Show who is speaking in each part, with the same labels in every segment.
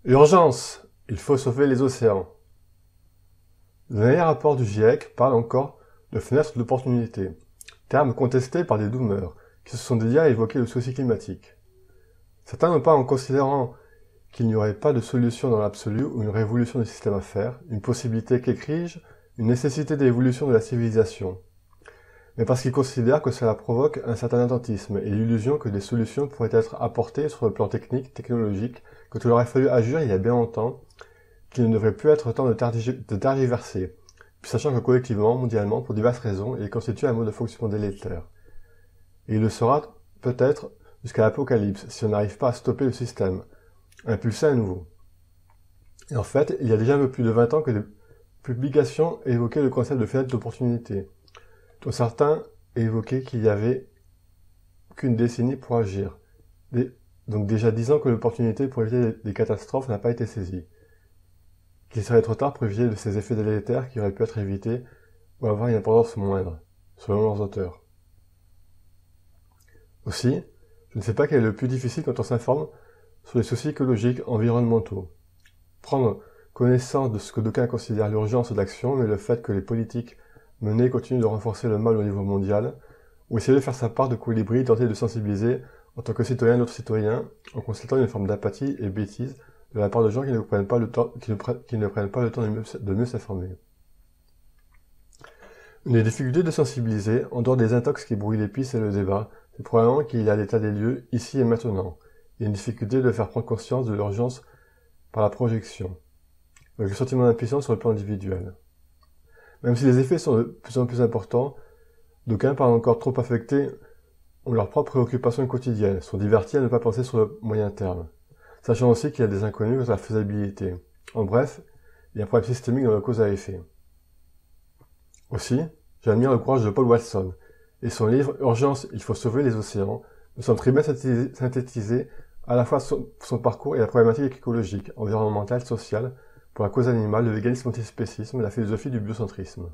Speaker 1: Urgence! Il faut sauver les océans. Le dernier rapport du GIEC parle encore de fenêtre d'opportunité, terme contesté par des doomers qui se sont dédiés à évoquer le souci climatique. Certains n'ont pas en considérant qu'il n'y aurait pas de solution dans l'absolu ou une révolution du système à faire, une possibilité qu'écrige, une nécessité d'évolution de la civilisation, mais parce qu'ils considèrent que cela provoque un certain attentisme et l'illusion que des solutions pourraient être apportées sur le plan technique, technologique, quand il aurait fallu agir il y a bien longtemps, qu'il ne devrait plus être temps de tergiverser, puis sachant que collectivement, mondialement, pour diverses raisons, il constitue un mode de fonctionnement délétère. Et il le sera peut-être jusqu'à l'apocalypse, si on n'arrive pas à stopper le système, impulser à nouveau. Et en fait, il y a déjà un peu plus de 20 ans que des publications évoquaient le concept de fenêtre d'opportunité, dont certains évoquaient qu'il n'y avait qu'une décennie pour agir. Donc déjà 10 ans que l'opportunité pour éviter des catastrophes n'a pas été saisie. Qu'il serait trop tard pour éviter de ces effets délétères qui auraient pu être évités ou avoir une importance moindre, selon leurs auteurs. Aussi, je ne sais pas quel est le plus difficile quand on s'informe sur les soucis écologiques, environnementaux. Prendre connaissance de ce que d'aucuns considèrent l'urgence d'action, mais le fait que les politiques menées continuent de renforcer le mal au niveau mondial, ou essayer de faire sa part de colibri, tenter de sensibiliser en tant que citoyen d'autres citoyens, en constatant une forme d'apathie et bêtise de la part de gens qui ne prennent pas le temps, de mieux s'informer. Une des difficultés de sensibiliser, en dehors des intox qui brouillent les pistes et le débat, c'est probablement qu'il y a l'état des lieux, ici et maintenant. Il y a une difficulté de faire prendre conscience de l'urgence par la projection, avec le sentiment d'impuissance sur le plan individuel. Même si les effets sont de plus en plus importants, d'aucuns parlent encore trop affectés ont leurs propres préoccupations quotidiennes, sont divertis à ne pas penser sur le moyen terme, sachant aussi qu'il y a des inconnus quant à la faisabilité. En bref, il y a un problème systémique dans la cause à effet. Aussi, j'admire le courage de Paul Watson, et son livre « Urgence, il faut sauver les océans » nous semble très bien synthétiser à la fois son parcours et la problématique écologique, environnementale, sociale, pour la cause animale, le véganisme antispécisme, la philosophie du biocentrisme.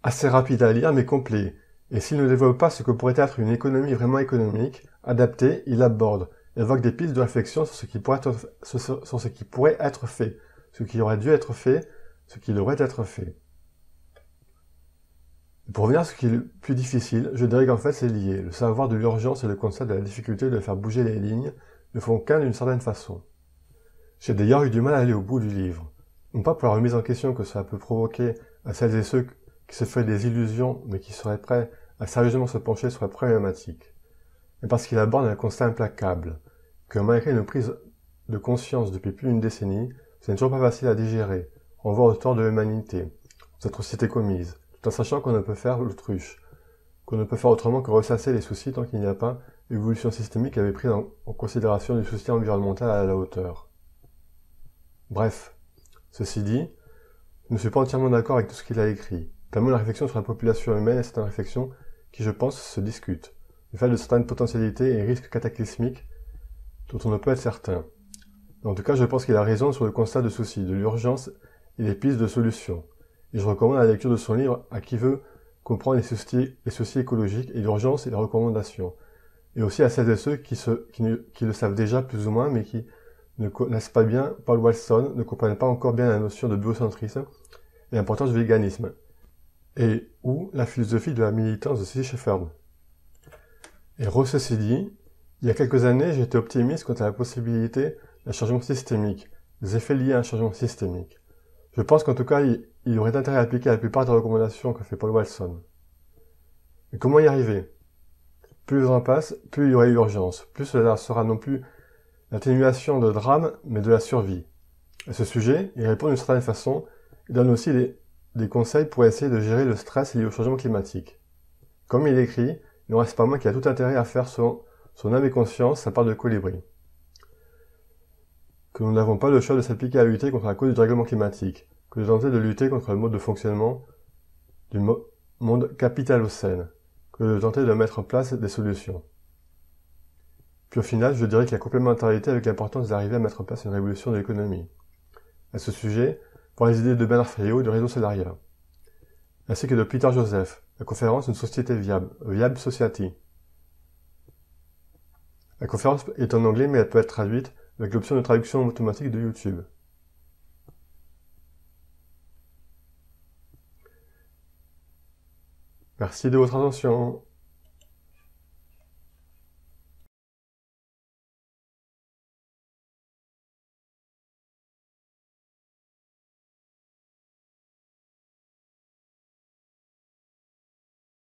Speaker 1: Assez rapide à lire mais complet, et s'il ne développe pas ce que pourrait être une économie vraiment économique, adaptée, il aborde, évoque des pistes de réflexion sur ce qui pourrait être fait, ce qui aurait dû être fait, ce qui devrait être fait. Pour revenir à ce qui est le plus difficile, je dirais qu'en fait c'est lié. Le savoir de l'urgence et le constat de la difficulté de faire bouger les lignes ne font qu'un d'une certaine façon. J'ai d'ailleurs eu du mal à aller au bout du livre. Non pas pour la remise en question que cela peut provoquer à celles et ceux qui se feraient des illusions mais qui seraient prêts à sérieusement se pencher sur la problématique, mais parce qu'il aborde un constat implacable, que malgré une prise de conscience depuis plus d'une décennie, ce n'est toujours pas facile à digérer, en voit au tort de l'humanité, aux atrocités commises, tout en sachant qu'on ne peut faire l'autruche, qu'on ne peut faire autrement que ressasser les soucis tant qu'il n'y a pas l'évolution systémique qui avait pris en considération du souci environnemental à la hauteur. Bref, ceci dit, je ne suis pas entièrement d'accord avec tout ce qu'il a écrit, tellement la réflexion sur la population humaine est une réflexion qui, je pense, se discute, du fait de certaines potentialités et risques cataclysmiques dont on ne peut être certain. Mais en tout cas, je pense qu'il a raison sur le constat de souci, de l'urgence et les pistes de solutions. Et je recommande la lecture de son livre à qui veut comprendre les soucis écologiques et l'urgence et les recommandations. Et aussi à celles et ceux qui le savent déjà plus ou moins, mais qui ne connaissent pas bien Paul Watson, ne comprennent pas encore bien la notion de biocentrisme et l'importance du véganisme, et ou la philosophie de la militance de C. Shepherd. Et ceci dit, il y a quelques années, j'étais optimiste quant à la possibilité d'un changement systémique, des effets liés à un changement systémique. Je pense qu'en tout cas, il aurait intérêt à appliquer la plupart des recommandations que fait Paul Watson. Mais comment y arriver? Plus le temps passe, plus il y aurait urgence, plus cela sera non plus l'atténuation de drame, mais de la survie. À ce sujet, il répond d'une certaine façon, il donne aussi des conseils pour essayer de gérer le stress lié au changement climatique. Comme il écrit, il ne reste pas moins qu'il a tout intérêt à faire selon son âme et conscience sa part de colibri. Que nous n'avons pas le choix de s'appliquer à lutter contre la cause du dérèglement climatique, que de tenter de lutter contre le mode de fonctionnement du monde capitalocène, que de tenter de mettre en place des solutions. Puis au final, je dirais qu'il y a complémentarité avec l'importance d'arriver à mettre en place une révolution de l'économie. À ce sujet, voir les idées de Bernard Friot et de Réseau Solaria, ainsi que de Peter Joseph, la conférence Une société viable, Viable Society. La conférence est en anglais mais elle peut être traduite avec l'option de traduction automatique de YouTube. Merci de votre attention.